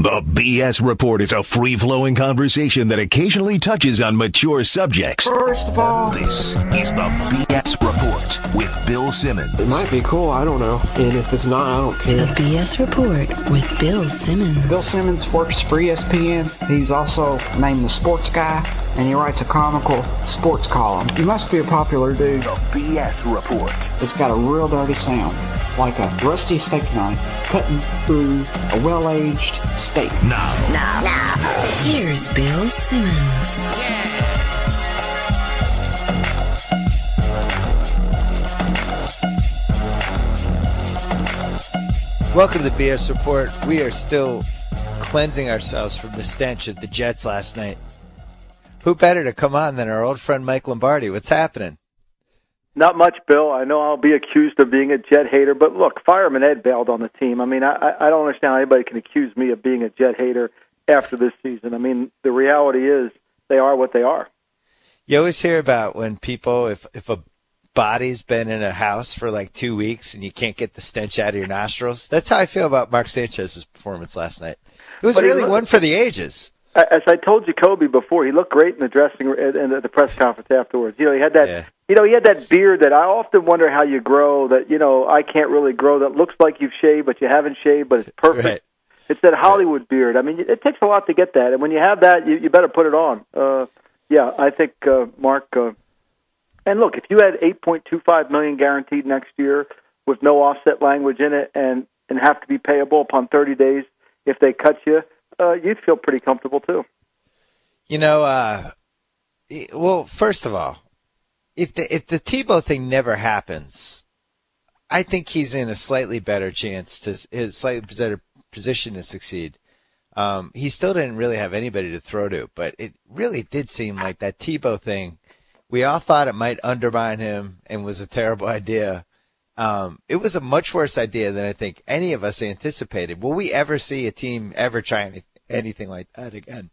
The BS Report is a free-flowing conversation that occasionally touches on mature subjects. First of all, This is the BS Report with Bill Simmons. it might be cool, I don't know. And if it's not, I don't care. The BS Report with Bill Simmons. Bill Simmons works for ESPN. He's also named the sports guy, and he writes a comical sports column. He must be a popular dude. The BS Report. It's got a real dirty sound, like a rusty steak knife cutting through a well-aged steak. Now. Here's Bill Simmons. Welcome to the BS Report. We are still cleansing ourselves from the stench of the Jets last night. Who better to come on than our old friend Mike Lombardi? What's happening? Not much, Bill. I know I'll be accused of being a Jet hater, but look, Fireman Ed bailed on the team. I mean, I don't understand how anybody can accuse me of being a Jet hater after this season. I mean, the reality is they are what they are. You always hear about when people, if a body's been in a house for like 2 weeks and you can't get the stench out of your nostrils. That's how I feel about Mark Sanchez's performance last night. It was really one for the ages. As I told Jacoby before, he looked great in the dressing and at the press conference afterwards. You know, he had that. Yeah. You know, he had that beard that I often wonder how you grow. That I can't really grow. That looks like you've shaved, but you haven't shaved, but it's perfect. Right. It's that Hollywood beard. I mean, it takes a lot to get that, and when you have that, you better put it on. Yeah, I think Mark. And look, if you had $8.25 million guaranteed next year with no offset language in it, and have to be payable upon 30 days if they cut you, you'd feel pretty comfortable too. Well, first of all, if the Tebow thing never happens, I think he's in a slightly better position to succeed. He still didn't really have anybody to throw to, but it really did seem like that Tebow thing. We all thought it might undermine him and was a terrible idea. It was a much worse idea than I think any of us anticipated. Will we ever see a team ever try anything like that again?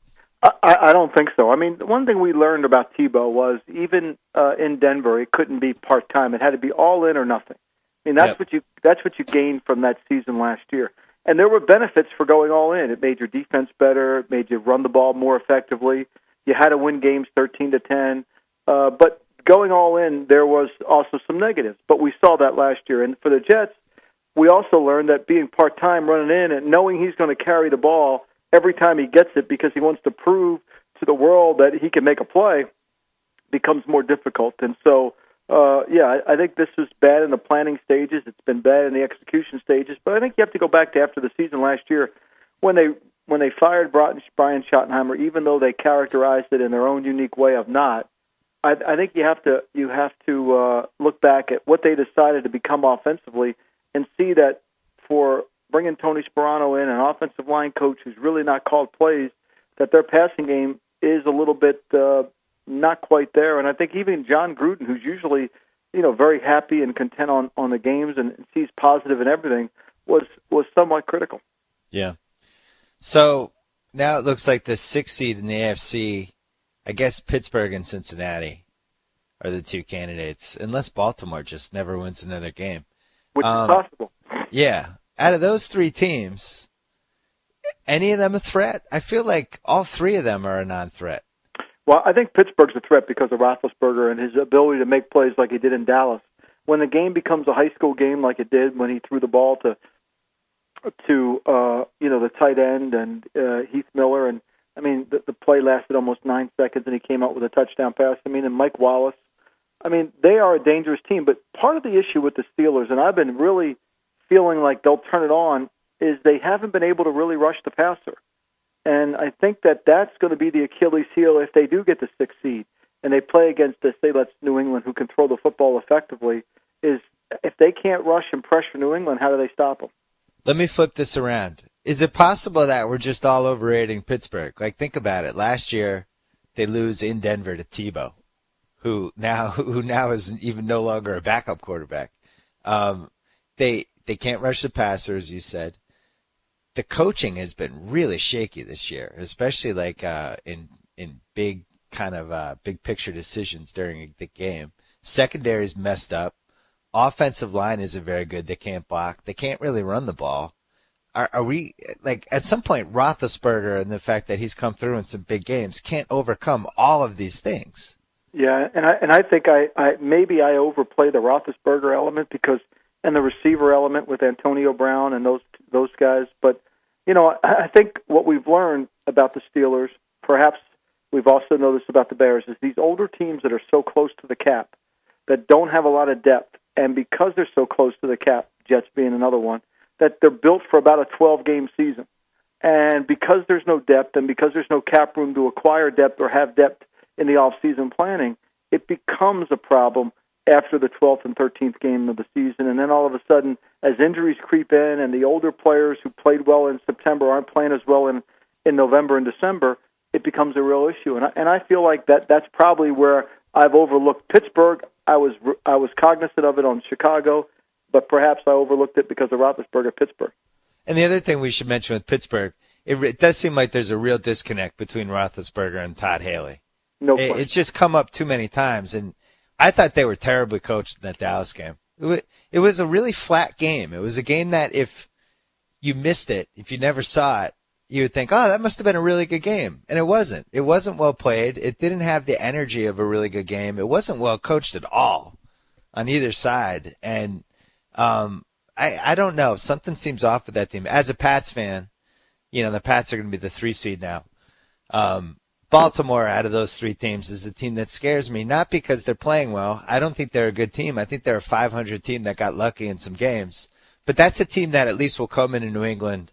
I don't think so. I mean, one thing we learned about Tebow was even in Denver, it couldn't be part-time. It had to be all in or nothing. I mean, that's what you gained from that season last year. And there were benefits for going all in. It made your defense better. It made you run the ball more effectively. You had to win games 13-10. But going all in, there was also some negatives. But we saw that last year. And for the Jets, we also learned that being part-time, running in, and knowing he's going to carry the ball every time he gets it because he wants to prove to the world that he can make a play becomes more difficult. And so, I think this was bad in the planning stages. It's been bad in the execution stages. But I think you have to go back to after the season last year when they fired Brian Schottenheimer, even though they characterized it in their own unique way of not. I think you have to look back at what they decided to become offensively and see that for bringing Tony Sparano in, an offensive line coach who's really not called plays, that their passing game is a little bit not quite there. And I think even John Gruden, who's usually very happy and content on the games and sees positive in everything, was somewhat critical. Yeah. So now it looks like the 6th seed in the AFC. I guess Pittsburgh and Cincinnati are the two candidates, unless Baltimore just never wins another game. Which is possible. Yeah. Out of those three teams, any of them a threat? I feel like all three of them are a non-threat. Well, I think Pittsburgh's a threat because of Roethlisberger and his ability to make plays like he did in Dallas. When the game becomes a high school game like it did when he threw the ball to the tight end and Heath Miller, and I mean, the play lasted almost 9 seconds, and he came out with a touchdown pass. I mean, and Mike Wallace. I mean, they are a dangerous team. But part of the issue with the Steelers, and I've been really feeling like they'll turn it on, is they haven't been able to really rush the passer. And I think that's going to be the Achilles heel if they do get the 6th seed and they play against, say, let's New England, who control the football effectively, is if they can't rush and pressure New England, how do they stop them? Let me flip this around. Is it possible that we're just all overrating Pittsburgh? Like, think about it. Last year, they lose in Denver to Tebow, who now is even no longer a backup quarterback. They can't rush the passer, as you said. The coaching has been really shaky this year, especially like in big big picture decisions during the game. Secondary's messed up. Offensive line isn't very good. They can't block. They can't really run the ball. are we, like, at some point, Roethlisberger and the fact that he's come through in some big games can't overcome all of these things. Yeah, and I think I maybe I overplay the Roethlisberger element because and the receiver element with Antonio Brown and those guys. But I think what we've learned about the Steelers, perhaps we've also noticed about the Bears, is these older teams that are so close to the cap, that don't have a lot of depth, and because they're so close to the cap, Jets being another one, that they're built for about a 12-game season. And because there's no depth and because there's no cap room to acquire depth or have depth in the off-season planning, it becomes a problem after the 12th and 13th game of the season. And then all of a sudden, as injuries creep in and the older players who played well in September aren't playing as well in November and December, it becomes a real issue. And I feel like that's probably where I've overlooked Pittsburgh. I was cognizant of it on Chicago, but perhaps I overlooked it because of Roethlisberger at Pittsburgh. And the other thing we should mention with Pittsburgh, it does seem like there's a real disconnect between Roethlisberger and Todd Haley. No question. It's just come up too many times, and I thought they were terribly coached in that Dallas game. It was a really flat game. It was a game that if you missed it, if you never saw it, you would think, oh, that must have been a really good game. And it wasn't. It wasn't well played. It didn't have the energy of a really good game. It wasn't well coached at all on either side. And I don't know. Something seems off with that team. As a Pats fan, the Pats are going to be the 3 seed now. Baltimore, out of those 3 teams, is the team that scares me, not because they're playing well. I don't think they're a good team. I think they're a 500 team that got lucky in some games. But that's a team that at least will come into New England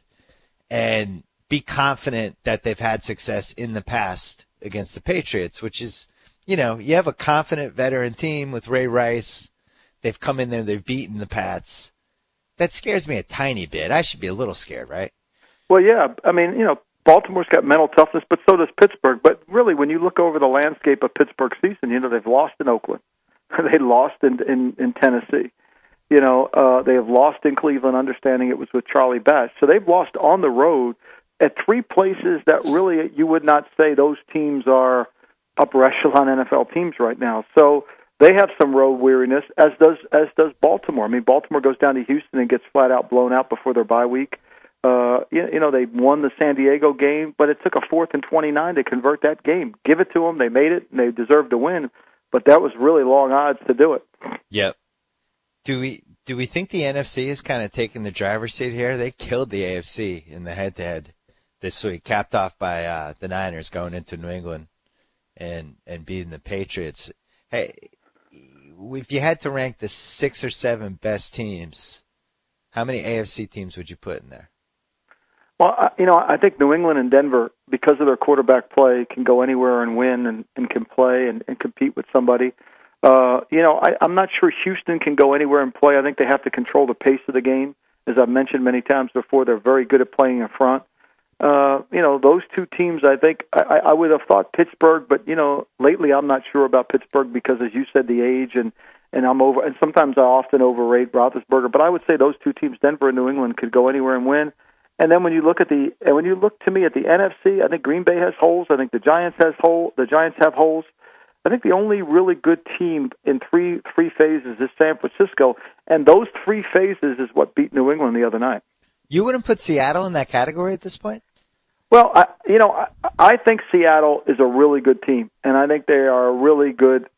and be confident that they've had success in the past against the Patriots, which is, you have a confident veteran team with Ray Rice. They've come in there, they've beaten the Pats. That scares me a tiny bit. I should be a little scared, right? Well, yeah. I mean, Baltimore's got mental toughness, but so does Pittsburgh. But really, when you look over the landscape of Pittsburgh's season, they've lost in Oakland. They lost in Tennessee. They have lost in Cleveland, understanding it was with Charlie Batch. So they've lost on the road at 3 places that really you would not say those teams are upper echelon NFL teams right now. So they have some road weariness, as does Baltimore. I mean, Baltimore goes down to Houston and gets flat out blown out before their bye week. They won the San Diego game, but it took a 4th and 29 to convert that game. Give it to them. They made it, and they deserved to win, but that was really long odds to do it. Yep. Do we think the NFC is kind of taking the driver's seat here? They killed the AFC in the head-to-head this week, capped off by the Niners going into New England and beating the Patriots. Hey, if you had to rank the 6 or 7 best teams, how many AFC teams would you put in there? Well, I think New England and Denver, because of their quarterback play, can go anywhere and win and can play and compete with somebody. I'm not sure Houston can go anywhere and play. I think they have to control the pace of the game. As I've mentioned many times before, they're very good at playing in front. Those 2 teams, I think, I would have thought Pittsburgh, but, lately I'm not sure about Pittsburgh because, as you said, the age and sometimes I often overrate Roethlisberger, but I would say those 2 teams, Denver and New England, could go anywhere and win. And then when you look to me at the NFC, I think Green Bay has holes. I think the Giants have holes. I think the only really good team in three phases is San Francisco, and those 3 phases is what beat New England the other night. You wouldn't put Seattle in that category at this point? Well, I think Seattle is a really good team, and I think they are a really good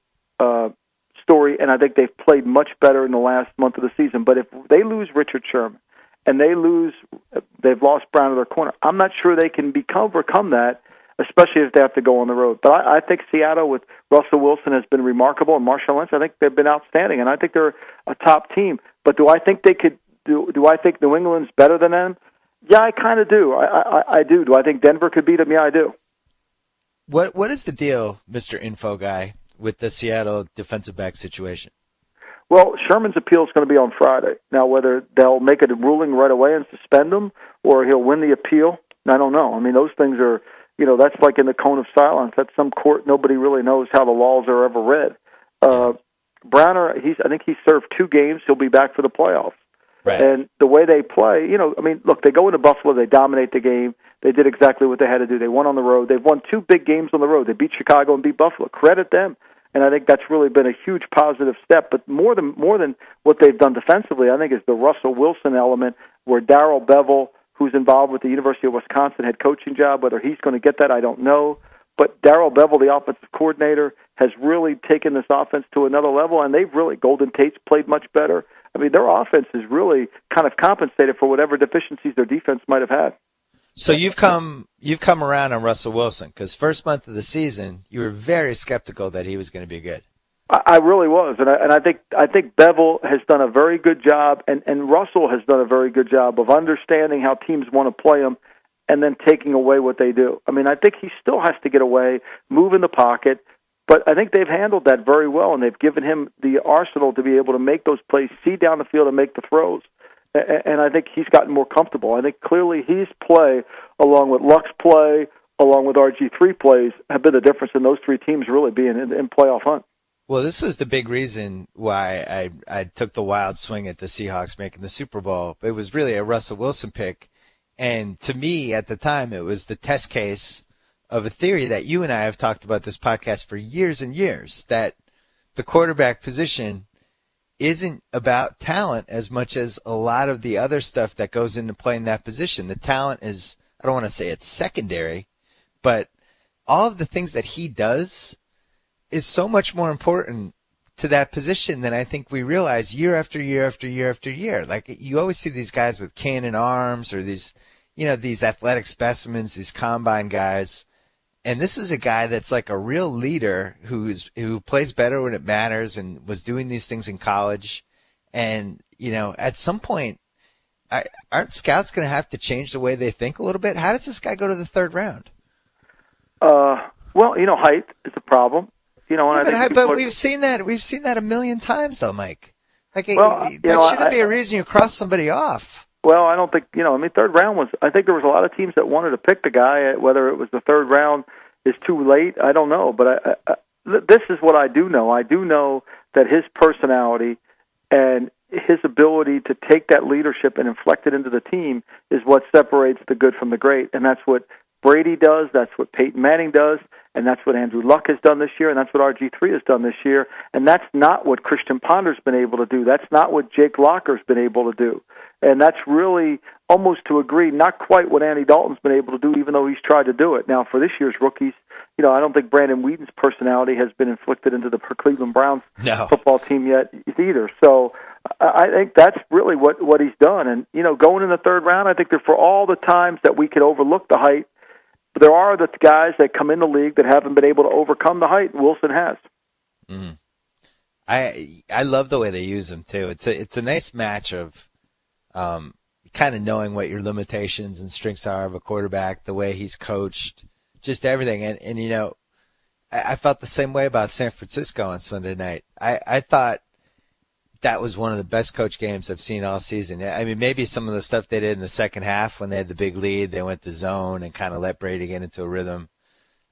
story, and I think they've played much better in the last month of the season. But if they lose Richard Sherman and they've lost Brown to their corner, I'm not sure they can overcome that, especially if they have to go on the road. But I think Seattle with Russell Wilson has been remarkable, and Marshawn Lynch, I think they've been outstanding, and I think they're a top team. But do I think they could? Do I think New England's better than them? Yeah, I kind of do. I do. Do I think Denver could beat them? Yeah, I do. What is the deal, Mr. Info Guy, with the Seattle defensive back situation? Well, Sherman's appeal is going to be on Friday. Now, whether they'll make a ruling right away and suspend him or he'll win the appeal, I don't know. I mean, those things are, that's like in the cone of silence. That's some court. Nobody really knows how the laws are ever read. Browner, I think he served 2 games. He'll be back for the playoffs. Right. And the way they play, look, they go into Buffalo, they dominate the game. They did exactly what they had to do. They won on the road. They've won 2 big games on the road. They beat Chicago and beat Buffalo. Credit them. And I think that's really been a huge positive step. But more than what they've done defensively, I think is the Russell Wilson element, where Darrell Bevell, who's involved with the University of Wisconsin head coaching job. Whether he's going to get that, I don't know. But Darrell Bevel, the offensive coordinator, has really taken this offense to another level, and they've really, Golden Tate's played much better. I mean, their offense is really kind of compensated for whatever deficiencies their defense might have had. So you've come around on Russell Wilson, because first month of the season you were very skeptical that he was going to be good. I really was, and I think Bevel has done a very good job, and Russell has done a very good job of understanding how teams want to play him, and then taking away what they do. I mean, I think he still has to get away, move in the pocket, but I think they've handled that very well, and they've given him the arsenal to be able to make those plays, see down the field, and make the throws. And I think he's gotten more comfortable. I think clearly his play, along with Luck's play, along with RG3 plays, have been the difference in those three teams really being in playoff hunt. Well, this was the big reason why I took the wild swing at the Seahawks making the Super Bowl. It was really a Russell Wilson pick. And to me, at the time, it was the test case of a theory that you and I have talked about this podcast for years and years, that the quarterback position isn't about talent as much as a lot of the other stuff that goes into playing that position. The talent is, I don't want to say it's secondary, but all of the things that he does is so much more important to that position than I think we realize year after year after year after year. Like, you always see these guys with cannon arms, or these, these athletic specimens, these combine guys. And this is a guy that's like a real leader who plays better when it matters, and was doing these things in college. And, at some point, aren't scouts going to have to change the way they think a little bit? How does this guy go to the third round? Well, height is a problem. But we've seen that a million times, though, Mike. Like, that shouldn't be a reason you cross somebody off. Well, I don't think, third round was, I think there was a lot of teams that wanted to pick the guy. Whether it was the third round is too late, I don't know. But this is what I do know. I do know that his personality and his ability to take that leadership and inflect it into the team is what separates the good from the great. And that's what Brady does, that's what Peyton Manning does, and that's what Andrew Luck has done this year, and that's what RG3 has done this year. And that's not what Christian Ponder's been able to do. That's not what Jake Locker's been able to do. And that's really, almost to agree, not quite what Andy Dalton's been able to do, even though he's tried to do it. Now, for this year's rookies, I don't think Brandon Whedon's personality has been inflicted into the Cleveland Browns football team yet either. So I think that's really what he's done. And, going in the third round, I think that for all the times that we could overlook the height, there are the guys that come in the league that haven't been able to overcome the height. Wilson has. Mm. I love the way they use him too. It's a nice match of kind of knowing what your limitations and strengths are of a quarterback, the way he's coached, just everything. And I felt the same way about San Francisco on Sunday night. I thought that was one of the best coach games I've seen all season. I mean, maybe some of the stuff they did in the second half when they had the big lead, they went to zone and kind of let Brady get into a rhythm.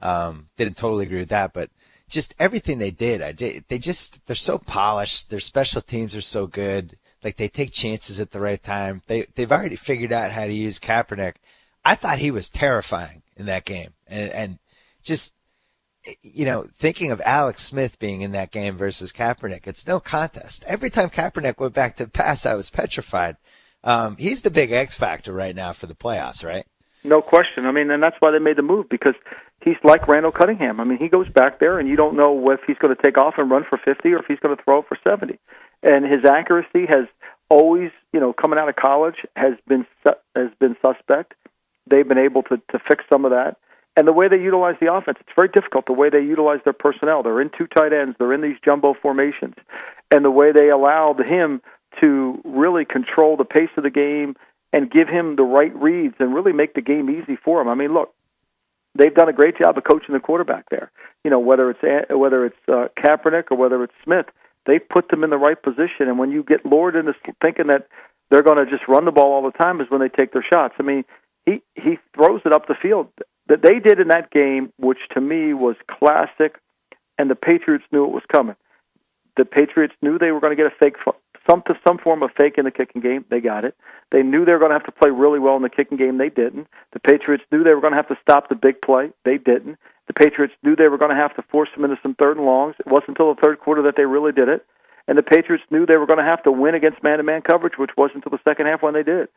Didn't totally agree with that, but just everything they did, they're so polished. Their special teams are so good. Like, they take chances at the right time. They've already figured out how to use Kaepernick. I thought he was terrifying in that game. And just, thinking of Alex Smith being in that game versus Kaepernick, it's no contest. Every time Kaepernick went back to pass, I was petrified. He's the big X factor right now for the playoffs, right? No question. I mean, and that's why they made the move, because he's like Randall Cunningham. I mean, he goes back there, and you don't know if he's going to take off and run for 50 or if he's going to throw it for 70. And his accuracy has always, coming out of college, has been suspect. They've been able to fix some of that. And the way they utilize the offense, it's very difficult, the way they utilize their personnel. They're in two tight ends. They're in these jumbo formations. And the way they allowed him to really control the pace of the game and give him the right reads and really make the game easy for him. I mean, look, they've done a great job of coaching the quarterback there. Whether it's Kaepernick or whether it's Smith, they put them in the right position. And when you get lured into thinking that they're going to just run the ball all the time is when they take their shots. I mean, he throws it up the field. That they did in that game, which to me was classic, and the Patriots knew it was coming. The Patriots knew they were going to get some form of fake in the kicking game. They got it. They knew they were going to have to play really well in the kicking game. They didn't. The Patriots knew they were going to have to stop the big play. They didn't. The Patriots knew they were going to have to force them into some third and longs. It wasn't until the third quarter that they really did it. And the Patriots knew they were going to have to win against man-to-man coverage, which wasn't until the second half when they did.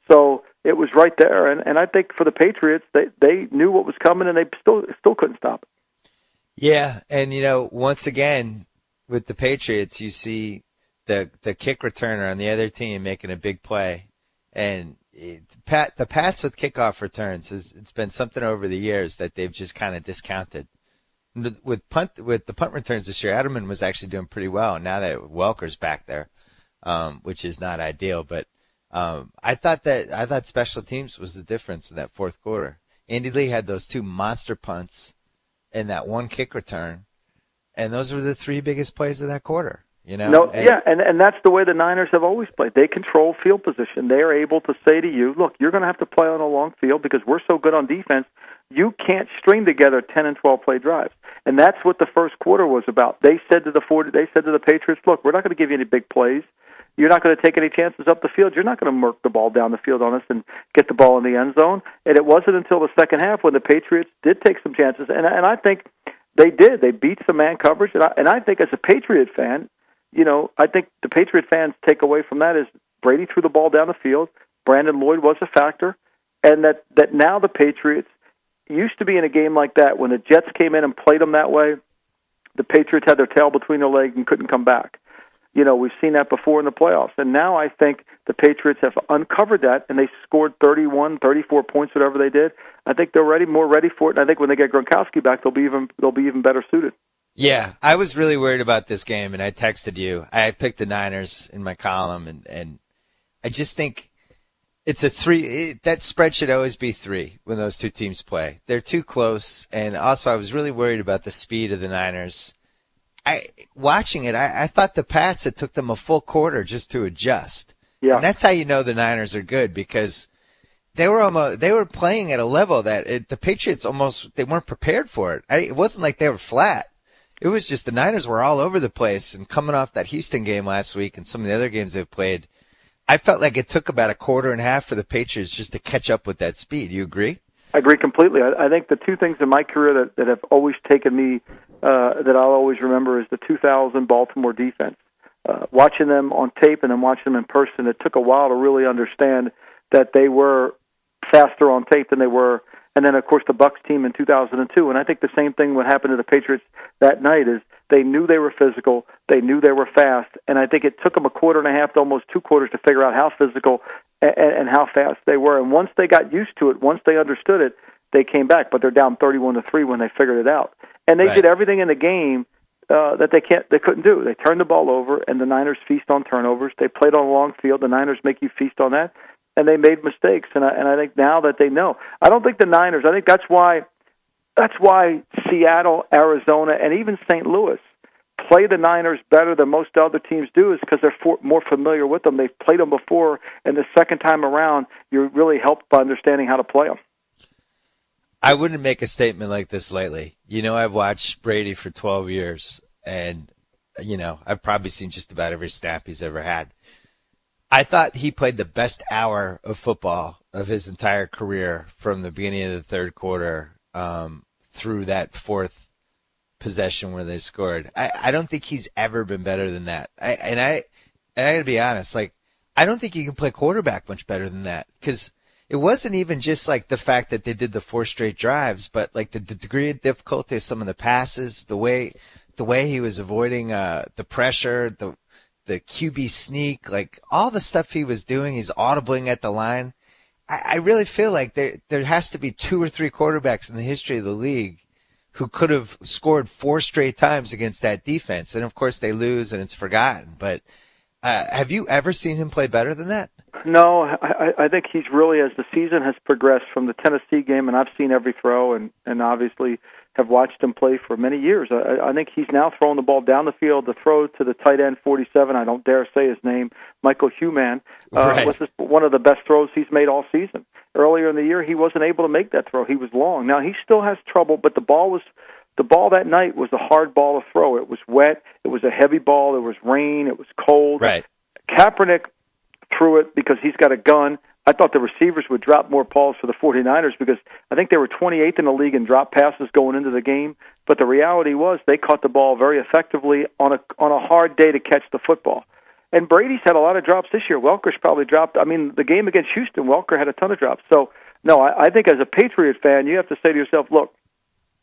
So it was right there, and I think for the Patriots, they knew what was coming, and they still couldn't stop it. Yeah, and once again with the Patriots, you see the kick returner on the other team making a big play, and the Pats with kickoff returns it's been something over the years that they've just kind of discounted. With the punt returns this year, Edelman was actually doing pretty well. Now that Welker's back there, which is not ideal, but I thought special teams was the difference in that fourth quarter. Andy Lee had those two monster punts and that one kick return, and those were the three biggest plays of that quarter. And that's the way the Niners have always played. They control field position. They are able to say to you, look, you're going to have to play on a long field because we're so good on defense. You can't string together 10 and 12 play drives. And that's what the first quarter was about. They said to the Patriots, look, we're not going to give you any big plays. You're not going to take any chances up the field. You're not going to murk the ball down the field on us and get the ball in the end zone. And it wasn't until the second half when the Patriots did take some chances. And I think they did. They beat some man coverage. And I think as a Patriot fan, I think the Patriot fans take away from that is Brady threw the ball down the field. Brandon Lloyd was a factor. And that now the Patriots used to be in a game like that when the Jets came in and played them that way, the Patriots had their tail between their legs and couldn't come back. We've seen that before in the playoffs. And now I think the Patriots have uncovered that, and they scored 31, 34 points, whatever they did. I think they're more ready for it, and I think when they get Gronkowski back, they'll be even better suited. Yeah, I was really worried about this game, and I texted you. I picked the Niners in my column, and I just think it's a 3. That spread should always be 3 when those two teams play. They're too close, and also I was really worried about the speed of the Niners. Watching it, I thought the Pats, it took them a full quarter just to adjust. Yeah. And that's how you know the Niners are good, because they were playing at a level that the Patriots they weren't prepared for it. It wasn't like they were flat. It was just the Niners were all over the place, and coming off that Houston game last week and some of the other games they've played, I felt like it took about a quarter and a half for the Patriots just to catch up with that speed. You agree? I agree completely. I think the two things in my career that have always taken me, that I'll always remember, is the 2000 Baltimore defense. Watching them on tape and then watching them in person, it took a while to really understand that they were faster on tape than they were. And then, of course, the Bucs team in 2002. And I think the same thing would happen to the Patriots that night is they knew they were physical, they knew they were fast, and I think it took them a quarter and a half to almost 2 quarters to figure out how physical and how fast they were. And once they got used to it, once they understood it, they came back. But they're down 31-3 when they figured it out. And they did everything in the game that they couldn't do. They turned the ball over, and the Niners feast on turnovers. They played on a long field. The Niners make you feast on that. And they made mistakes, and I think now that they know, I don't think the Niners. I think that's why Seattle, Arizona, and even St. Louis play the Niners better than most other teams do, is because they're more familiar with them. They've played them before, and the second time around, you're really helped by understanding how to play them. I wouldn't make a statement like this lightly. I've watched Brady for 12 years, and I've probably seen just about every snap he's ever had. I thought he played the best hour of football of his entire career from the beginning of the third quarter through that fourth possession where they scored. I don't think he's ever been better than that. I got to be honest, I don't think you can play quarterback much better than that, because it wasn't even just like the fact that they did the 4 straight drives, but like the degree of difficulty of some of the passes, the way he was avoiding the pressure, the QB sneak, like all the stuff he was doing, he's audibling at the line. I really feel like there has to be 2 or 3 quarterbacks in the history of the league who could have scored 4 straight times against that defense. And of course they lose and it's forgotten. But have you ever seen him play better than that? No, I think he's really, as the season has progressed from the Tennessee game, and I've seen every throw and obviously have watched him play for many years. I think he's now throwing the ball down the field. The throw to the tight end 47, I don't dare say his name, Michael Human, was one of the best throws he's made all season. Earlier in the year, he wasn't able to make that throw. He was long. Now, he still has trouble, but the ball that night was a hard ball to throw. It was wet. It was a heavy ball. There was rain. It was cold. Right. Kaepernick threw it because he's got a gun. I thought the receivers would drop more balls for the 49ers because I think they were 28th in the league in drop passes going into the game. But the reality was they caught the ball very effectively on a hard day to catch the football. And Brady's had a lot of drops this year. Welker's probably dropped. I mean, the game against Houston, Welker had a ton of drops. So, no, I think as a Patriot fan, you have to say to yourself, look,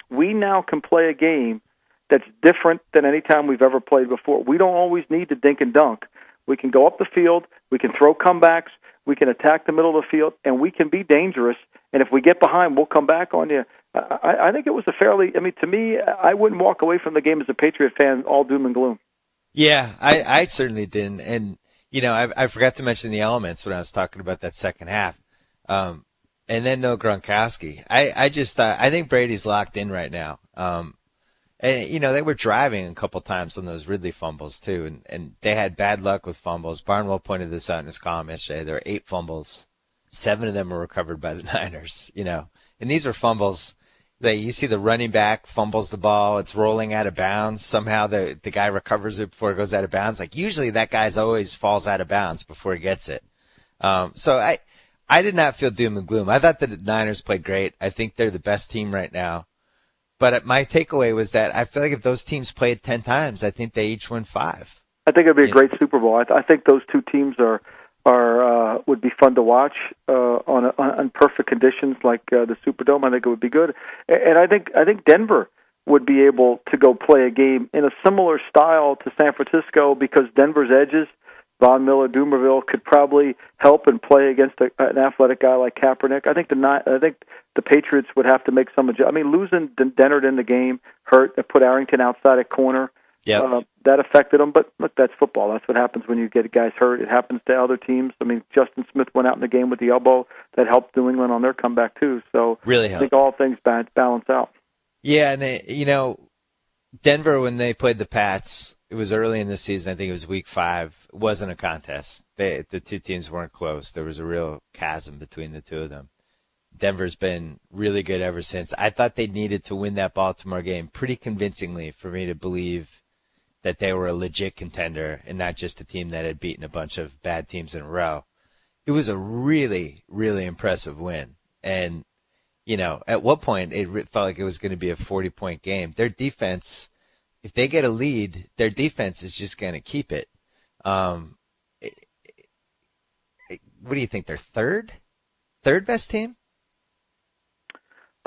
we now can play a game that's different than any time we've ever played before. We don't always need to dink and dunk. We can go up the field, we can throw comebacks, we can attack the middle of the field, and we can be dangerous. And if we get behind, we'll come back on you. I think it was a fairly, I mean, to me, I wouldn't walk away from the game as a Patriot fan all doom and gloom. Yeah, I certainly didn't. And, you know, I forgot to mention the elements when I was talking about that second half. And then no Gronkowski. I just thought, I think Brady's locked in right now. And, you know, they were driving a couple times on those Ridley fumbles, too, and they had bad luck with fumbles. Barnwell pointed this out in his column yesterday. There were 8 fumbles. 7 of them were recovered by the Niners, you know. And these were fumbles that you see the running back fumbles the ball. It's rolling out of bounds. Somehow the guy recovers it before it goes out of bounds. Like, usually that guy's always falls out of bounds before he gets it. So I did not feel doom and gloom. I thought the Niners played great. I think they're the best team right now. But my takeaway was that I feel like if those teams played 10 times, I think they each win 5. I think it'd be a great Super Bowl. I think those two teams are would be fun to watch on perfect conditions like the Superdome. I think it would be good, and I think Denver would be able to go play a game in a similar style to San Francisco because Denver's edges, Von Miller, Dumerville, could probably help and play against an athletic guy like Kaepernick. I think the Patriots would have to make some adjustments. I mean, losing Dennard in the game hurt. It put Arrington outside at corner. Yeah, that affected them. But look, that's football. That's what happens when you get guys hurt. It happens to other teams. I mean, Justin Smith went out in the game with the elbow. That helped New England on their comeback too. So really helped. I think all things balance out. Yeah, and you know, Denver, when they played the Pats, it was early in the season. I think it was week 5. It wasn't a contest. The two teams weren't close. There was a real chasm between the two of them. Denver's been really good ever since. I thought they needed to win that Baltimore game pretty convincingly for me to believe that they were a legit contender and not just a team that had beaten a bunch of bad teams in a row. It was a really, really impressive win. And, you know, at what point it felt like it was going to be a 40-point game. Their defense, if they get a lead, their defense is just going to keep it. What do you think? They're third best team?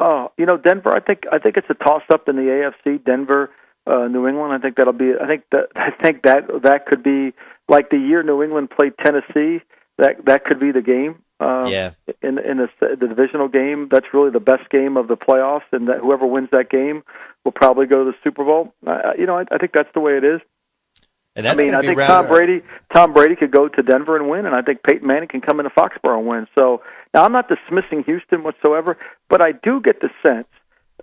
Oh, you know, Denver. I think it's a toss-up in the AFC. Denver, New England. I think that'll be. I think that could be like the year New England played Tennessee. That could be the game. Yeah. In the divisional game, that's really the best game of the playoffs, and that whoever wins that game will probably go to the Super Bowl. I think that's the way it is. And that's I think Tom Brady could go to Denver and win, and I think Peyton Manning can come into Foxborough and win. So now I'm not dismissing Houston whatsoever, but I do get the sense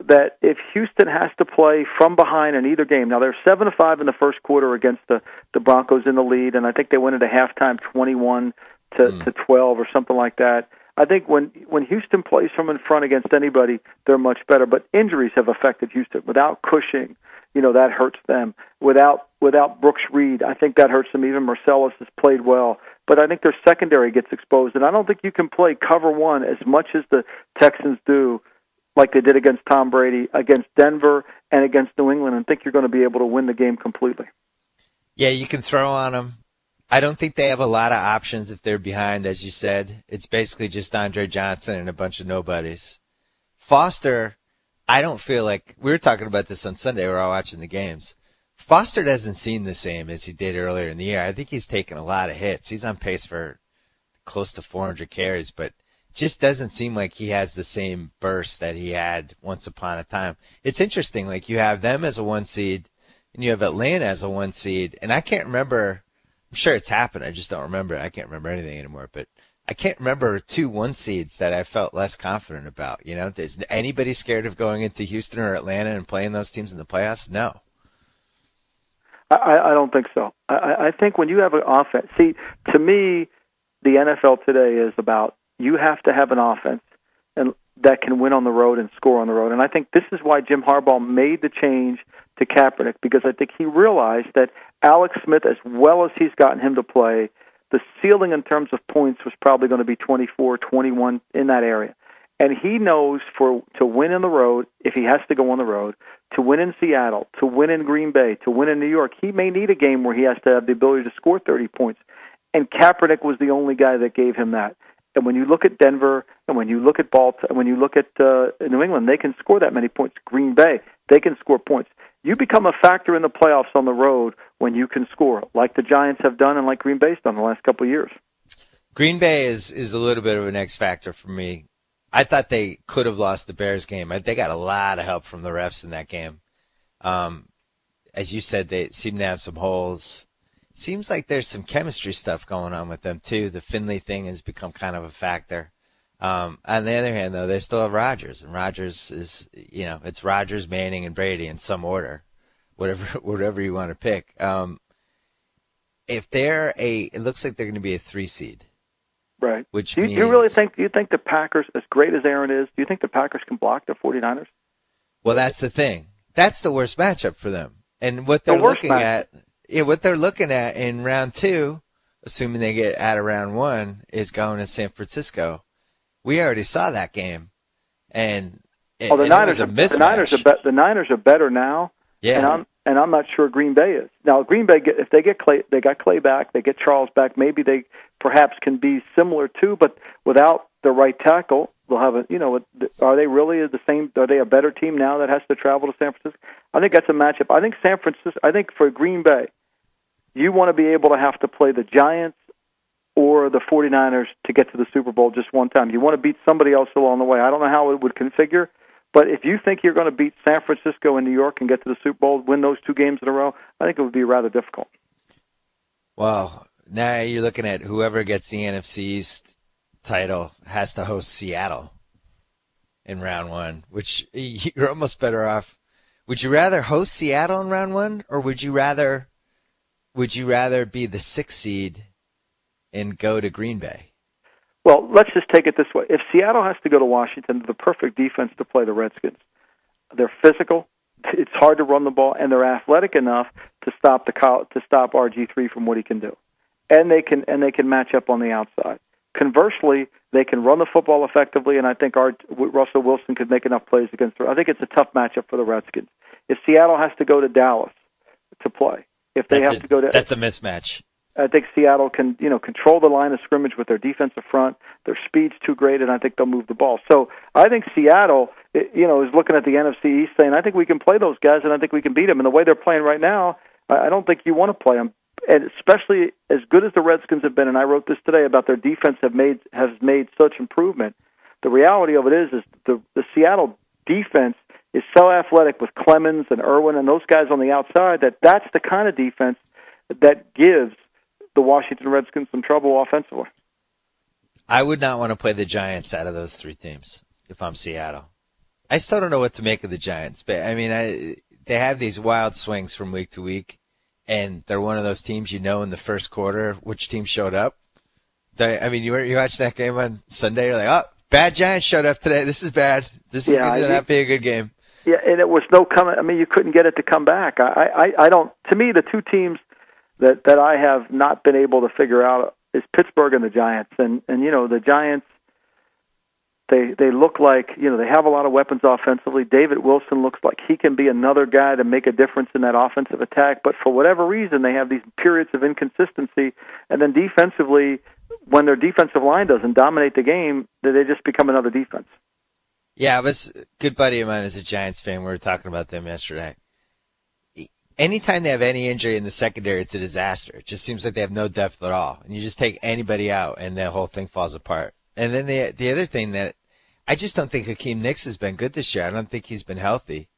that if Houston has to play from behind in either game, now they're 7-5 in the first quarter against the Broncos in the lead, and I think they went into halftime 21 to 12 or something like that. I think when Houston plays from in front against anybody, they're much better. But injuries have affected Houston. Without Cushing, that hurts them. Without Brooks Reed, I think that hurts them. Even Marcellus has played well, but I think their secondary gets exposed. And I don't think you can play cover one as much as the Texans do, like they did against Tom Brady, against Denver, and against New England, and think you're going to be able to win the game completely. Yeah, you can throw on them. I don't think they have a lot of options if they're behind, as you said. It's basically just Andre Johnson and a bunch of nobodies. Foster, I don't feel like, we were talking about this on Sunday, we were all watching the games. Foster doesn't seem the same as he did earlier in the year. I think he's taken a lot of hits. He's on pace for close to 400 carries, but just doesn't seem like he has the same burst that he had once upon a time. It's interesting, like you have them as a 1 seed, and you have Atlanta as a 1 seed, and I can't remember, I'm sure it's happened, I just don't remember. I can't remember anything anymore, but I can't remember 2 1 seeds that I felt less confident about. Is anybody scared of going into Houston or Atlanta and playing those teams in the playoffs? No. I don't think so. I think when you have an offense, see, to me, the NFL today is about you have to have an offense and that can win on the road and score on the road. And I think this is why Jim Harbaugh made the change to Kaepernick, because I think he realized that Alex Smith, as well as he's gotten him to play, the ceiling in terms of points was probably going to be 24, 21 in that area. And he knows to win on the road, if he has to go on the road, to win in Seattle, to win in Green Bay, to win in New York, he may need a game where he has to have the ability to score 30 points. And Kaepernick was the only guy that gave him that. And when you look at Denver, and when you look at Baltimore, and when you look at New England, they can score that many points. Green Bay, they can score points. You become a factor in the playoffs on the road when you can score, like the Giants have done and like Green Bay's done the last couple of years. Green Bay is a little bit of an X factor for me. I thought they could have lost the Bears game. They got a lot of help from the refs in that game. As you said, they seem to have some holes. Seems like there's some chemistry stuff going on with them, too. The Finley thing has become kind of a factor. On the other hand, though, they still have Rodgers. And Rodgers is, it's Rodgers, Manning, and Brady in some order, whatever you want to pick. If it looks like they're going to be a 3 seed. Right. Which do you really think the Packers, as great as Aaron is, do you think the Packers can block the 49ers? Well, that's the thing. That's the worst matchup for them. And what they're looking at in round 2, assuming they get out of round 1, is going to San Francisco. We already saw that game. And the Niners are better now. Yeah. And I'm not sure Green Bay is. Now, Green Bay, if they get Clay, they got Clay back, they get Charles back, maybe they perhaps can be similar too, but without the right tackle, they'll have are they really the same? Are they a better team now that has to travel to San Francisco? I think that's a matchup. I think for Green Bay, you want to be able to have to play the Giants or the 49ers to get to the Super Bowl just one time. You want to beat somebody else along the way. I don't know how it would configure, but if you think you're going to beat San Francisco and New York and get to the Super Bowl, win those 2 games in a row, I think it would be rather difficult. Well, now you're looking at whoever gets the NFC East title has to host Seattle in round 1, which you're almost better off. Would you rather host Seattle in round 1, or would you rather be the 6th seed and go to Green Bay? Well, let's just take it this way. If Seattle has to go to Washington, they're the perfect defense to play the Redskins. They're physical. It's hard to run the ball, and they're athletic enough to stop RG3 from what he can do. And they can match up on the outside. Conversely, they can run the football effectively, and I think Russell Wilson could make enough plays against them. I think it's a tough matchup for the Redskins. If Seattle has to go to Dallas to play, that's a mismatch. I think Seattle can, control the line of scrimmage with their defensive front. Their speed's too great, and I think they'll move the ball. So I think Seattle, is looking at the NFC East saying, I think we can play those guys, and I think we can beat them. And the way they're playing right now, I don't think you want to play them. And especially as good as the Redskins have been, and I wrote this today about their defense has made such improvement. The reality of it is the Seattle defense is so athletic with Clemens and Irwin and those guys on the outside that's the kind of defense that gives the Washington Redskins some trouble offensively. I would not want to play the Giants out of those 3 teams if I'm Seattle. I still don't know what to make of the Giants, but they have these wild swings from week to week, and they're one of those teams in the first quarter which team showed up. You watched that game on Sunday, you're like, oh, bad Giants showed up today. This is bad. This is going to not be a good game. Yeah, and it was no coming. You couldn't get it to come back. I don't. To me, the 2 teams that I have not been able to figure out is Pittsburgh and the Giants. And the Giants, they look like, they have a lot of weapons offensively. David Wilson looks like he can be another guy to make a difference in that offensive attack. But for whatever reason, they have these periods of inconsistency. And then defensively, when their defensive line doesn't dominate the game, they just become another defense. Yeah, a good buddy of mine is a Giants fan. We were talking about them yesterday. Anytime they have any injury in the secondary, it's a disaster. It just seems like they have no depth at all. And you just take anybody out, and the whole thing falls apart. And then the other thing that I just don't think Hakeem Nicks has been good this year. I don't think he's been healthy.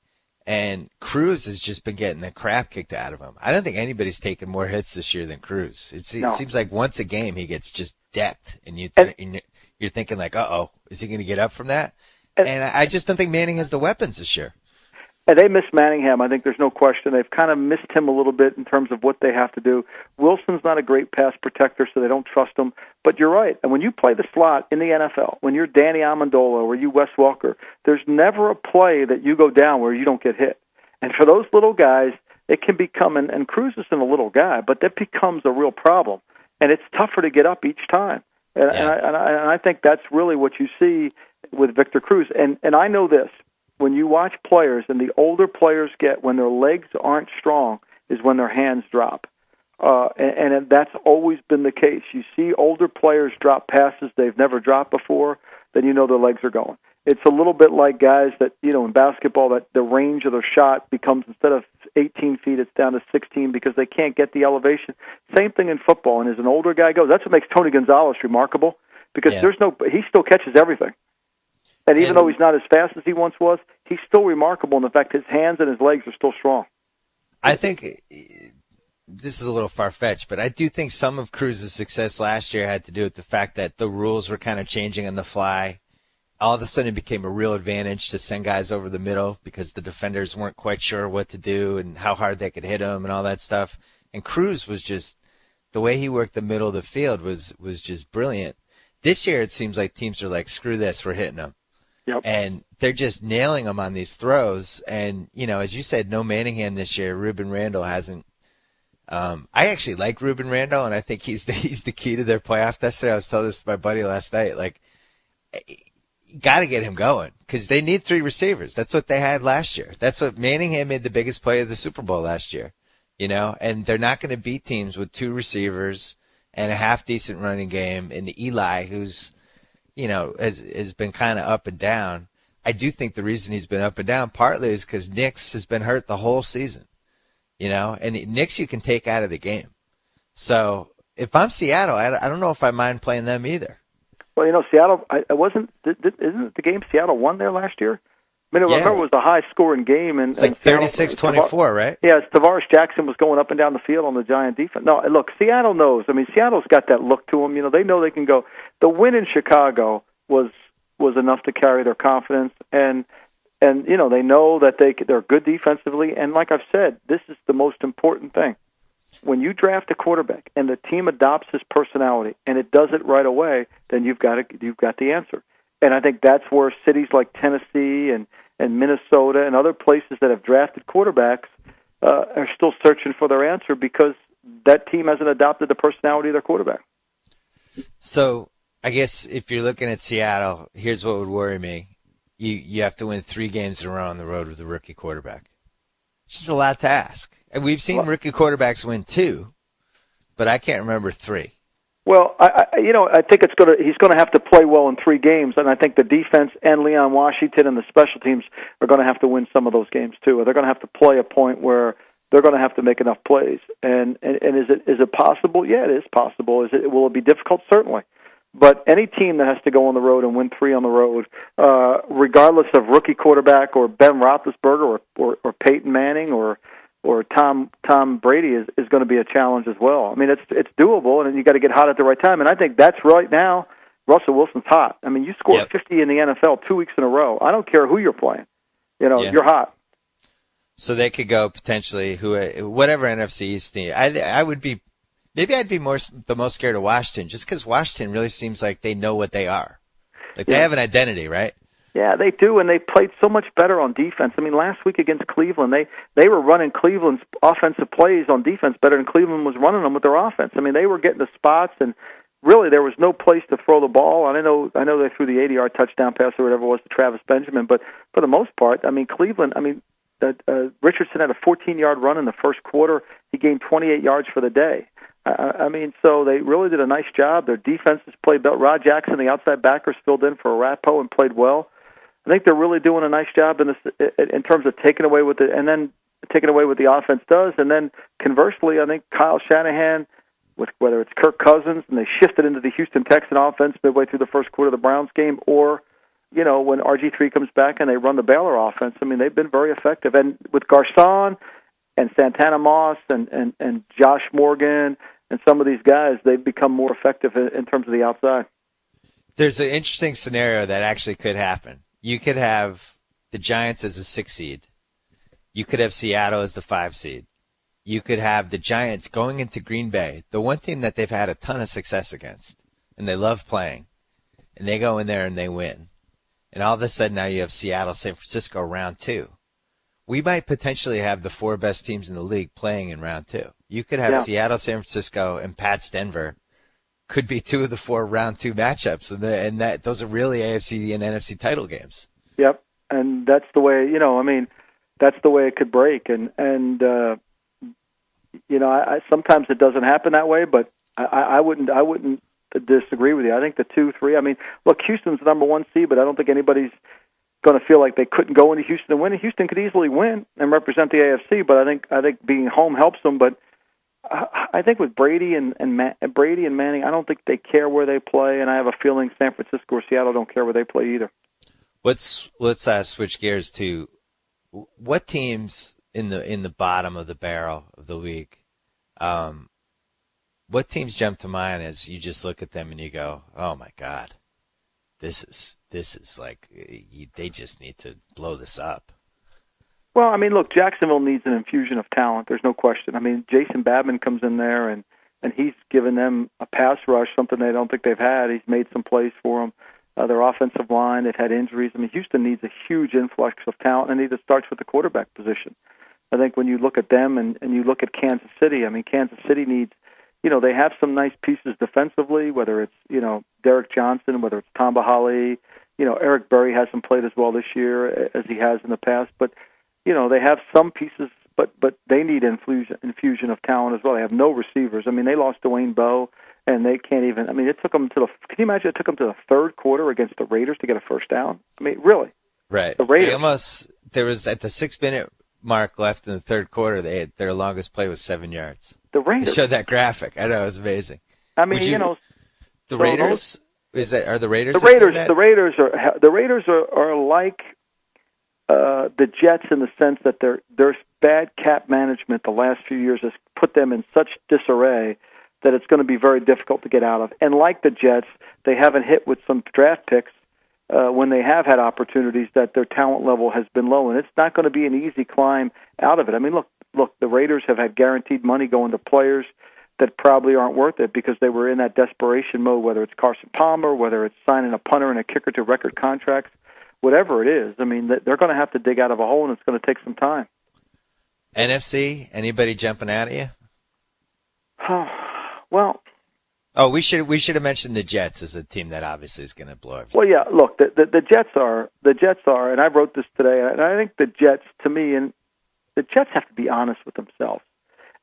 And Cruz has just been getting the crap kicked out of him. I don't think anybody's taken more hits this year than Cruz. It seems like once a game he gets just decked, and you're thinking like, uh-oh, is he going to get up from that? And I just don't think Manning has the weapons this year. And they miss Manningham. I think there's no question. They've kind of missed him a little bit in terms of what they have to do. Wilson's not a great pass protector, so they don't trust him. But you're right. And when you play the slot in the NFL, when you're Danny Amendola or you Wes Welker, there's never a play that you go down where you don't get hit. And for those little guys, it can become, and Cruz isn't a little guy, but that becomes a real problem. And it's tougher to get up each time. And I think that's really what you see with Victor Cruz. And I know this. When you watch players, and the older players get, when their legs aren't strong, is when their hands drop. And that's always been the case. You see older players drop passes they've never dropped before, then you know their legs are going. It's a little bit like guys that, in basketball, that the range of their shot becomes, instead of 18 feet, it's down to 16 because they can't get the elevation. Same thing in football. And as an older guy goes, that's what makes Tony Gonzalez remarkable, because he still catches everything. And even though he's not as fast as he once was, he's still remarkable in the fact his hands and his legs are still strong. I think this is a little far-fetched, but I do think some of Cruz's success last year had to do with the fact that the rules were kind of changing on the fly. All of a sudden it became a real advantage to send guys over the middle because the defenders weren't quite sure what to do and how hard they could hit him and all that stuff. And Cruz was just, the way he worked the middle of the field was just brilliant. This year it seems like teams are like, screw this, we're hitting him. Yep. And they're just nailing him on these throws. And, as you said, no Manningham this year. Ruben Randall hasn't. I actually like Ruben Randall, and I think he's the key to their playoff destiny. I was telling this to my buddy last night. Like, you got to get him going because they need 3 receivers. That's what they had last year. That's what Manningham made the biggest play of the Super Bowl last year. And they're not going to beat teams with 2 receivers and a half-decent running game. And Eli, who's has been kind of up and down. I do think the reason he's been up and down partly is because Nix has been hurt the whole season, and Nix you can take out of the game. So if I'm Seattle, I don't know if I mind playing them either. Well, Seattle, isn't it the game Seattle won there last year? I remember it was a high-scoring game. And, it's like 36-24, right? Yeah, Tavares Jackson was going up and down the field on the Giant defense. No, look, Seattle knows. I mean, Seattle's got that look to them. They know they can go. The win in Chicago was enough to carry their confidence, and they know that they're good defensively. And like I've said, this is the most important thing. When you draft a quarterback and the team adopts his personality and it does it right away, then you've got the answer. And I think that's where cities like Tennessee and Minnesota and other places that have drafted quarterbacks are still searching for their answer because that team hasn't adopted the personality of their quarterback. So I guess if you're looking at Seattle, here's what would worry me. You have to win 3 games in a row on the road with a rookie quarterback. It's just a lot to ask. And we've seen rookie quarterbacks win 2, but I can't remember 3. Well, I think he's going to have to play well in 3 games, and I think the defense and Leon Washington and the special teams are going to have to win some of those games too. They're going to have to play a point where they're going to have to make enough plays. And is it possible? Yeah, it is possible. Will it be difficult? Certainly. But any team that has to go on the road and win 3 on the road, regardless of rookie quarterback or Ben Roethlisberger or Peyton Manning or Tom Brady is going to be a challenge as well. I mean, it's doable, and you got to get hot at the right time. And I think that's right now. Russell Wilson's hot. I mean, you scored 50 in the NFL 2 weeks in a row. I don't care who you're playing. You're hot. So they could go potentially whatever NFC East team. I'd be the most scared of Washington, just because Washington really seems like they know what they are. Like they have an identity, right? Yeah, they do, and they played so much better on defense. I mean, last week against Cleveland, they were running Cleveland's offensive plays on defense better than Cleveland was running them with their offense. I mean, they were getting the spots, and really there was no place to throw the ball. And I know they threw the 80-yard touchdown pass or whatever it was to Travis Benjamin, but for the most part, I mean, Cleveland, Richardson had a 14-yard run in the first quarter. He gained 28 yards for the day. So they really did a nice job. Their defenses played well. Rod Jackson, the outside backers, filled in for Arapo and played well. I think they're really doing a nice job in terms of taking away what the offense does. And then conversely, I think Kyle Shanahan, with whether it's Kirk Cousins, and they shifted into the Houston Texan offense midway through the first quarter of the Browns game, or when RG3 comes back and they run the Baylor offense, I mean, they've been very effective. And with Garcon and Santana Moss and Josh Morgan and some of these guys, they've become more effective in terms of the outside. There's an interesting scenario that actually could happen. You could have the Giants as a 6 seed. You could have Seattle as the 5 seed. You could have the Giants going into Green Bay, the one team that they've had a ton of success against, and they love playing. And they go in there and they win. And all of a sudden now you have Seattle, San Francisco round 2. We might potentially have the 4 best teams in the league playing in round 2. You could have Seattle, San Francisco, and Pats Denver could be 2 of the 4 round 2 matchups, and that those are really AFC and NFC title games. Yep, and that's the way, that's the way it could break, and I sometimes it doesn't happen that way, but I wouldn't disagree with you. I think the 2-3. I mean, look, Houston's the number 1 seed, but I don't think anybody's going to feel like they couldn't go into Houston and win. And Houston could easily win and represent the AFC, but I think being home helps them. But I think with Brady and Manning, I don't think they care where they play, and I have a feeling San Francisco or Seattle don't care where they play either. Let's switch gears to what teams in the bottom of the barrel of the league. What teams jump to mind as you just look at them and you go, oh my God, this is like they just need to blow this up. Well, I mean, look, Jacksonville needs an infusion of talent. There's no question. I mean, Jason Babin comes in there and he's given them a pass rush, something they don't think they've had. He's made some plays for them. Their offensive line, they've had injuries. I mean, Houston needs a huge influx of talent, and it starts with the quarterback position. I think when you look at them and you look at Kansas City, I mean, Kansas City needs, they have some nice pieces defensively, whether it's, Derek Johnson, whether it's Tamba Hali. Eric Berry hasn't played as well this year as he has in the past, but, they have some pieces, but they need infusion of talent as well. They have no receivers. I mean, they lost Dwayne Bowe, and they can't even, I mean, it took them can you imagine it took them to the third quarter against the Raiders to get a first down? I mean, really? Right. The Raiders. There was at the 6-minute mark left in the third quarter, their longest play was 7 yards. The Raiders. They showed that graphic. I know, it was amazing. I mean, the Raiders. Are the Raiders? The Raiders are like the Jets in the sense that their bad cap management the last few years has put them in such disarray that it's going to be very difficult to get out of. And like the Jets, they haven't hit with some draft picks when they have had opportunities that their talent level has been low, and it's not going to be an easy climb out of it. I mean, look, the Raiders have had guaranteed money going to players that probably aren't worth it because they were in that desperation mode, whether it's Carson Palmer, whether it's signing a punter and a kicker to record contracts, whatever it is. I mean, they're going to have to dig out of a hole, and it's going to take some time. NFC, anybody jumping out at you? Well, we should have mentioned the Jets as a team that obviously is going to blow everything. Well, yeah. Look, the Jets are, and I wrote this today, and I think the Jets, to me, and the Jets have to be honest with themselves,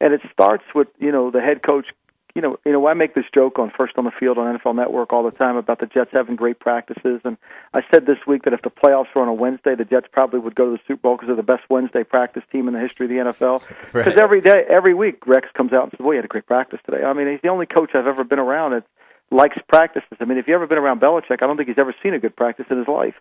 and it starts with the head coach. I make this joke on First on the Field on NFL Network all the time about the Jets having great practices, and I said this week that if the playoffs were on a Wednesday, the Jets probably would go to the Super Bowl because they're the best Wednesday practice team in the history of the NFL. Because every week, Rex comes out and says, "Well, you had a great practice today." I mean, he's the only coach I've ever been around that likes practices. I mean, if you've ever been around Belichick, I don't think he's ever seen a good practice in his life.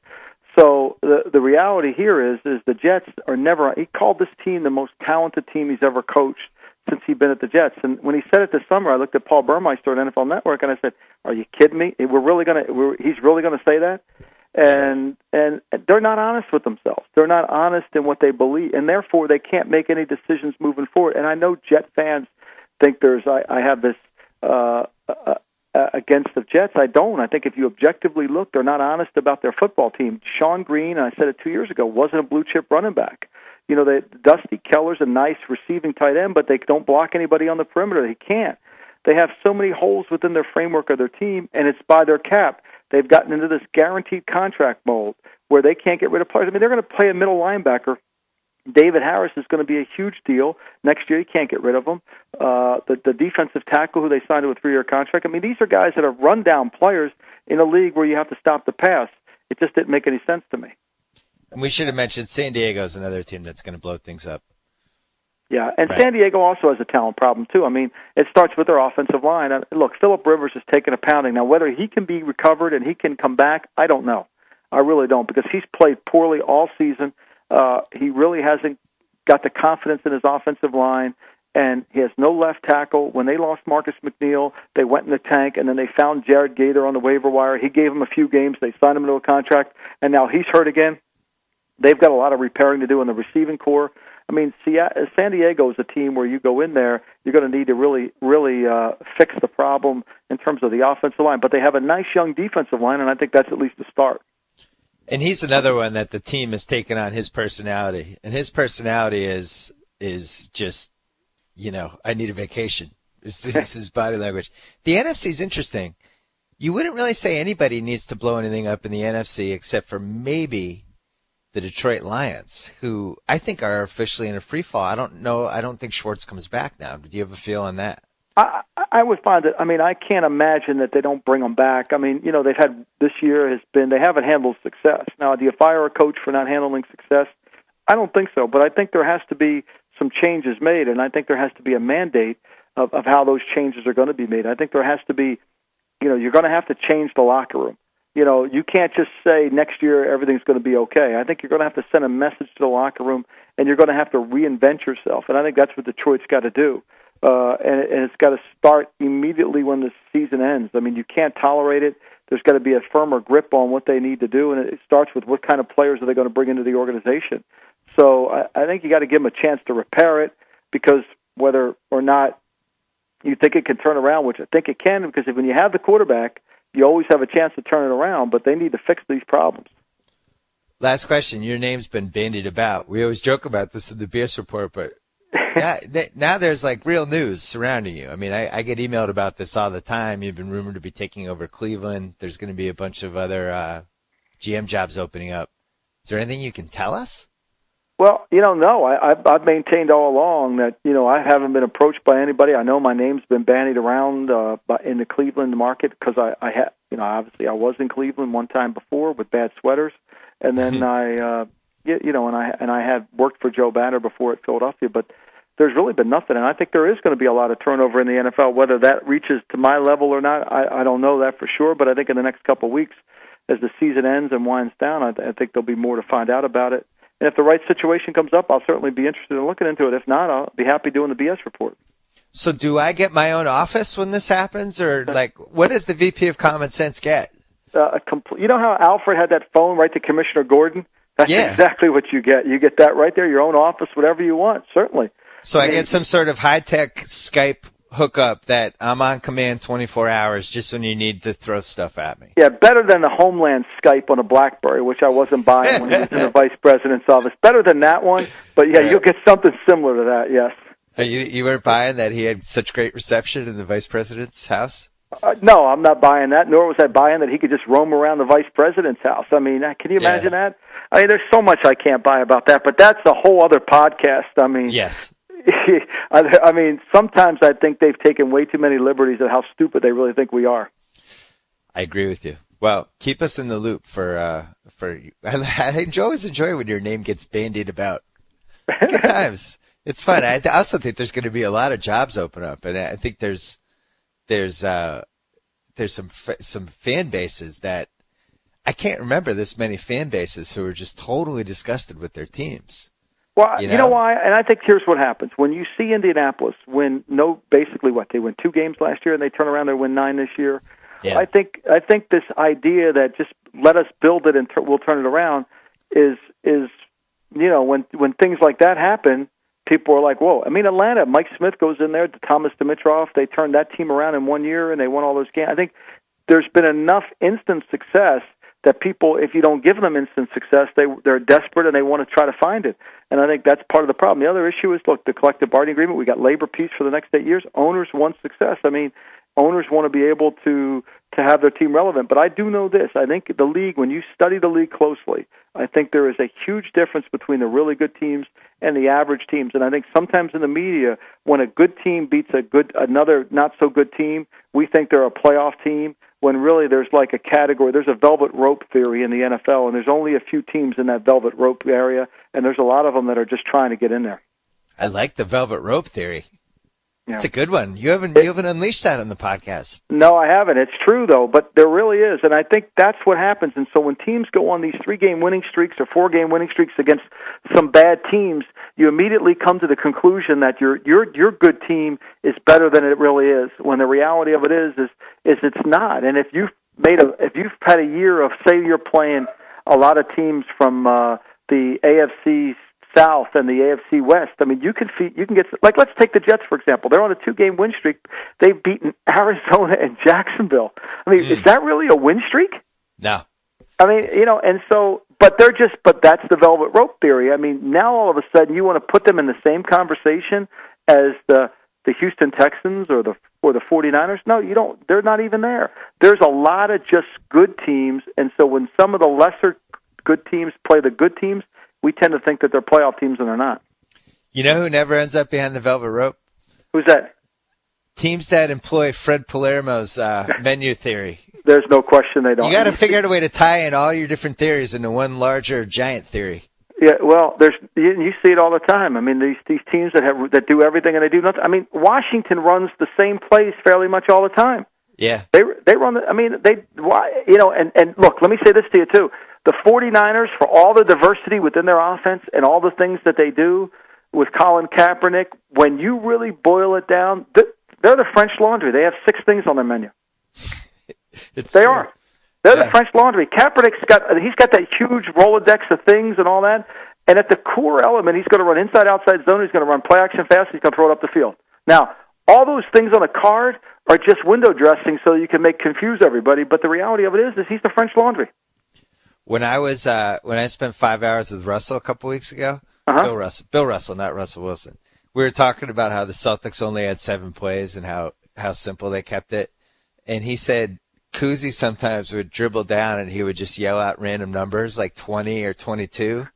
So the reality here is the Jets are never. He called this team the most talented team he's ever coached since he'd been at the Jets. And when he said it this summer, I looked at Paul Burmeister at NFL Network and I said, "Are you kidding me? He's really going to say that?" And they're not honest with themselves. They're not honest in what they believe, and therefore they can't make any decisions moving forward. And I know Jet fans think I have this against the Jets. I don't. I think if you objectively look, they're not honest about their football team. Sean Green, and I said it 2 years ago, wasn't a blue chip running back. Dusty Keller's a nice receiving tight end, but they don't block anybody on the perimeter. They can't. They have so many holes within their framework of their team, and it's by their cap. They've gotten into this guaranteed contract mold where they can't get rid of players. I mean, they're going to play a middle linebacker. David Harris is going to be a huge deal. Next year, you can't get rid of him. The defensive tackle who they signed to a 3-year contract. I mean, these are guys that are run-down players in a league where you have to stop the pass. It just didn't make any sense to me. And we should have mentioned San Diego is another team that's going to blow things up. Yeah, and right. San Diego also has a talent problem, too. I mean, it starts with their offensive line. Look, Phillip Rivers has taken a pounding. Now, whether he can be recovered and he can come back, I don't know. I really don't, because he's played poorly all season. He really hasn't got the confidence in his offensive line, and he has no left tackle. When they lost Marcus McNeil, they went in the tank, and then they found Jared Gator on the waiver wire. He gave him a few games. They signed him into a contract, and now he's hurt again. They've got a lot of repairing to do in the receiving core. I mean, San Diego is a team where you go in there, you're going to need to really fix the problem in terms of the offensive line. But they have a nice young defensive line, and I think that's at least a start. And he's another one that the team has taken on his personality. And his personality is just, I need a vacation. This is body language. The NFC is interesting. You wouldn't really say anybody needs to blow anything up in the NFC except for maybe the Detroit Lions, who I think are officially in a free fall. I don't know. I don't think Schwartz comes back now. Do you have a feel on that? I would find it. I mean, I can't imagine that they don't bring them back. I mean, they've had this year has been they haven't handled success. Now, do you fire a coach for not handling success? I don't think so. But I think there has to be some changes made, and I think there has to be a mandate of how those changes are going to be made. I think there has to be, you're going to have to change the locker room. You can't just say next year everything's going to be okay. I think you're going to have to send a message to the locker room, and you're going to have to reinvent yourself. And I think that's what Detroit's got to do. And it's got to start immediately when the season ends. I mean, you can't tolerate it. There's got to be a firmer grip on what they need to do, and it starts with what kind of players are they going to bring into the organization. So I think you got to give them a chance to repair it, because whether or not you think it can turn around, which I think it can, because when you have the quarterback, you always have a chance to turn it around, but they need to fix these problems. Last question. Your name's been bandied about. We always joke about this in the BS report, but now there's like real news surrounding you. I mean, I get emailed about this all the time. You've been rumored to be taking over Cleveland. There's going to be a bunch of other GM jobs opening up. Is there anything you can tell us? Well, no. I've maintained all along that, I haven't been approached by anybody. I know my name's been bandied around in the Cleveland market because obviously I was in Cleveland one time before with bad sweaters, and then I had worked for Joe Banner before at Philadelphia, but there's really been nothing, and I think there is going to be a lot of turnover in the NFL. Whether that reaches to my level or not, I don't know that for sure, but I think in the next couple of weeks, as the season ends and winds down, I think there'll be more to find out about it. And if the right situation comes up, I'll certainly be interested in looking into it. If not, I'll be happy doing the BS report. So do I get my own office when this happens, or what does the VP of Common Sense get? You know how Alfred had that phone right to Commissioner Gordon? That's exactly what you get. You get that right there, your own office, whatever you want, certainly. So I get some sort of high-tech Skype hookup that I'm on command 24 hours just when you need to throw stuff at me. Yeah, better than the Homeland Skype on a BlackBerry, which I wasn't buying when he was in the vice president's office. Better than that one, but you'll get something similar to that, yes. You weren't buying that he had such great reception in the vice president's house? No, I'm not buying that, nor was I buying that he could just roam around the vice president's house. I mean, can you imagine that? I mean, there's so much I can't buy about that, but that's a whole other podcast. I mean, yes. I mean, sometimes I think they've taken way too many liberties at how stupid they really think we are. I agree with you. Well, keep us in the loop for I always enjoy when your name gets bandied about. Good times. It's fun. I also think there's going to be a lot of jobs open up, and I think there's some fan bases that I can't remember this many fan bases who are just totally disgusted with their teams. Well, you know why? And I think here's what happens. When you see Indianapolis win they win 2 games last year and they turn around and win 9 this year. Yeah. I think this idea that just let us build it and we'll turn it around is when things like that happen, people are like, whoa. I mean, Atlanta, Mike Smith goes in there, Thomas Dimitroff, they turned that team around in 1 year and they won all those games. I think there's been enough instant success that people, if you don't give them instant success, they're desperate and they want to try to find it. And I think that's part of the problem. The other issue is, look, the collective bargaining agreement, we got labor peace for the next 8 years. Owners want success. I mean, owners want to be able to have their team relevant. But I do know this. I think the league, when you study the league closely, I think there is a huge difference between the really good teams and the average teams. And I think sometimes in the media, when a good team beats another not-so-good team, we think they're a playoff team, when really there's like a category. There's a velvet rope theory in the NFL, and there's only a few teams in that velvet rope area, and there's a lot of them that are just trying to get in there. I like the velvet rope theory. Yeah. It's a good one. You haven't unleashed that on the podcast. No, I haven't. It's true, though, but there really is, and I think that's what happens. And so when teams go on these 3-game winning streaks or 4-game winning streaks against some bad teams, you immediately come to the conclusion that your good team is better than it really is, when the reality of it is it's not. And if you've had a year of, say you're playing a lot of teams from the AFC South and the AFC West, I mean, you can get, like, let's take the Jets, for example. They're on a 2-game win streak. They've beaten Arizona and Jacksonville. I mean, is that really a win streak? No. I mean, and so, but that's the velvet rope theory. I mean, now all of a sudden you want to put them in the same conversation as the the Houston Texans or the 49ers? No, you don't. They're not even there. There's a lot of just good teams, and so when some of the lesser good teams play the good teams, we tend to think that they're playoff teams, and they're not. You know who never ends up behind the velvet rope? Who's that? Teams that employ Fred Palermo's menu theory. There's no question they don't. You got to figure out a way to tie in all your different theories into one larger giant theory. Yeah, well, you see it all the time. I mean, these teams that do everything and they do nothing. I mean, Washington runs the same plays fairly much all the time. Yeah, they run. And look, let me say this to you too: the 49ers, for all the diversity within their offense and all the things that they do with Colin Kaepernick, when you really boil it down, they're the French Laundry. They have 6 things on their menu. They are. They're the French Laundry. Kaepernick's got that huge Rolodex of things and all that. And at the core element, he's going to run inside, outside zone. He's going to run play action fast. He's going to throw it up the field. Now, all those things on a card are just window dressing so you can confuse everybody. But the reality of it is he's the French Laundry. When I spent 5 hours with Russell a couple weeks ago, Bill Russell, not Russell Wilson. We were talking about how the Celtics only had 7 plays and how simple they kept it. And he said Kuzi sometimes would dribble down and he would just yell out random numbers like 20 or 22,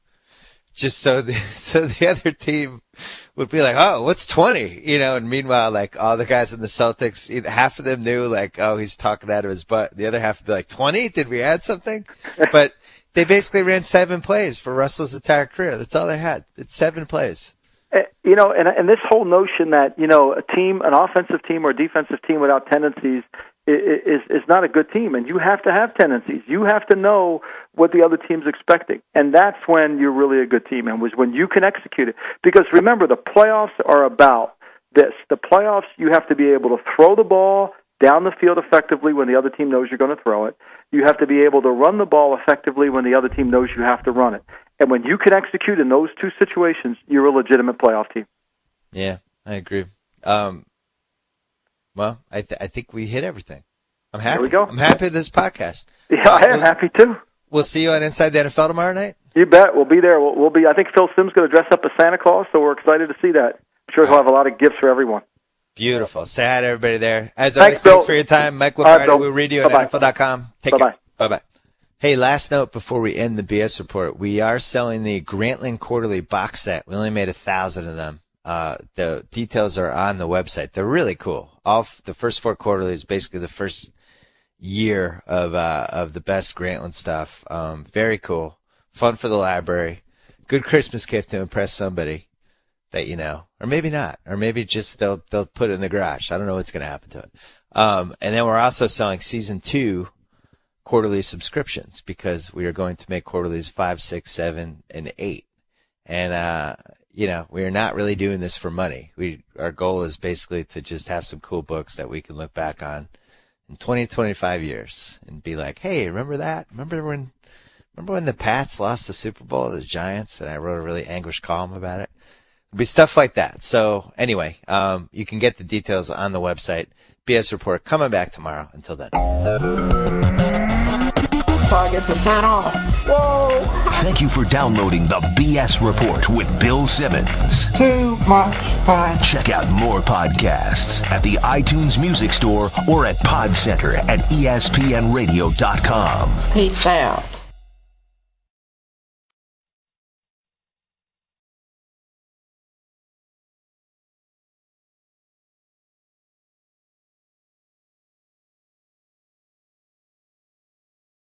just so the other team would be like, oh, what's 20? And meanwhile, like all the guys in the Celtics, half of them knew like, oh, he's talking out of his butt. The other half would be like, 20? Did we add something? But they basically ran 7 plays for Russell's entire career. That's all they had. It's 7 plays. And this whole notion that, a team, an offensive team or a defensive team without tendencies is not a good team. And you have to have tendencies. You have to know what the other team's expecting. And that's when you're really a good team, and was when you can execute it. Because remember, the playoffs are about this. The playoffs, you have to be able to throw the ball down the field effectively when the other team knows you're going to throw it. You have to be able to run the ball effectively when the other team knows you have to run it. And when you can execute in those 2 situations, you're a legitimate playoff team. Yeah, I agree. Well, I think we hit everything. I'm happy. There we go. I'm happy with this podcast. Yeah, I am happy too. We'll see you on Inside the NFL tomorrow night. You bet. We'll be there. We'll be. I think Phil Simms is going to dress up as Santa Claus, so we're excited to see that. I'm sure he'll have a lot of gifts for everyone. Beautiful. Say hi to everybody there. As always, thanks for your time. Mike Lombardi, we'll read you at NFL.com. Take care. Bye-bye. Hey, last note before we end the BS report. We are selling the Grantland Quarterly box set. We only made 1,000 of them. The details are on the website. They're really cool. The first 4 quarterlies, basically the first year of the best Grantland stuff. Very cool. Fun for the library. Good Christmas gift to impress somebody that you know. Or maybe not. Or maybe just they'll put it in the garage. I don't know what's going to happen to it. And then we're also selling season 2 quarterly subscriptions, because we are going to make quarterlies 5, 6, 7, and 8. And we are not really doing this for money. Our goal is basically to just have some cool books that we can look back on in 20, 25 years and be like, hey, remember that? Remember when the Pats lost the Super Bowl to the Giants, and I wrote a really anguished column about it? It'll be stuff like that. So anyway, you can get the details on the website. BS Report coming back tomorrow. Until then. So I get to sign off. Whoa! Thank you for downloading the BS Report with Bill Simmons. Too much fun. Check out more podcasts at the iTunes Music Store or at Pod Center at ESPNradio.com. Peace out.